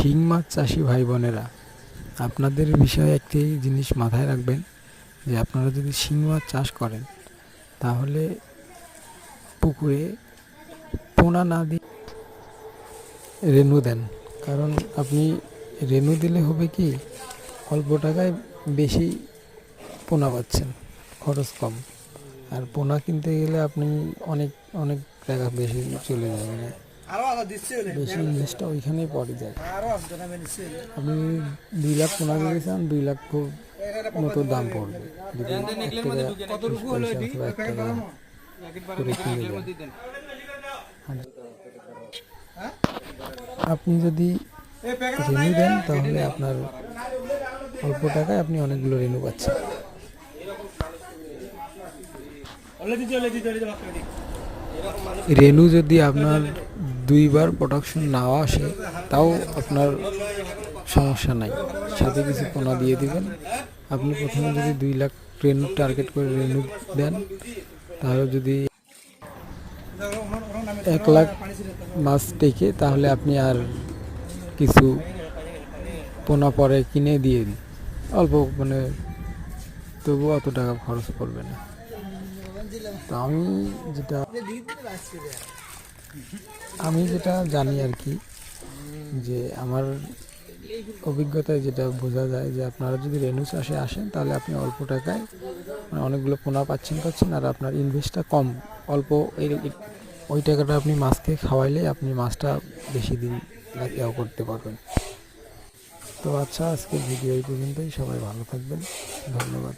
শিং মাছ চাষি ভাই বোনেরা, আপনাদের বিষয়ে একটি জিনিস মাথায় রাখবেন যে আপনারা যদি শিং মাছ চাষ করেন তাহলে পুকুরে পোনা না দিয়ে রেনু দেন। কারণ আপনি রেনু দিলে হবে কি, অল্প টাকায় বেশি পোনা পাচ্ছেন, খরচ কম। আর পোনা কিনতে গেলে আপনি অনেক অনেক টাকা বেশি চলে যাবে, মানে বেশি ইনভেস্টটা ওইখানেই পড়ে যায়। আপনি 2 লাখ পোনা দিতে চান, 2 লাখ মতো দাম পড়বে যদি 1 টাকা 20 পয়সা অথবা 1 টাকা করে কিনে দেন। আর আপনি যদি রেনু দেন তাহলে আপনার অল্প টাকায় আপনি অনেকগুলো রেনু পাচ্ছেন। রেনু যদি আপনার 2বার প্রোডাকশন নাও আসে তাও আপনার সমস্যা নাই, সাথে কিছু পোনা দিয়ে দিবেন। আপনি প্রথমে যদি 2 লাখ রেনু টার্গেট করে রেনু দেন, তাহলে যদি 1 লাখ মাছ টেকে তাহলে আপনি আর কিছু পোনা পরে কিনে দিয়ে দিন, অল্প, মানে তবুও অত টাকা খরচ করবে না। তো আমি যেটা জানি আর কি, যে আমার অভিজ্ঞতায় যেটা বোঝা যায় যে আপনারা যদি রেনু চাষে আসেন তাহলে আপনি অল্প টাকায় মানে অনেকগুলো পোনা পাচ্ছেন, আর আপনার ইনভেস্টটা কম, অল্প। ওই টাকাটা আপনি মাছকে খাওয়াইলে আপনি মাছটা বেশি দিন ইয়েও করতে পারবেন। তো আচ্ছা, আজকের ভিডিও এই পর্যন্তই। সবাই ভালো থাকবেন, ধন্যবাদ।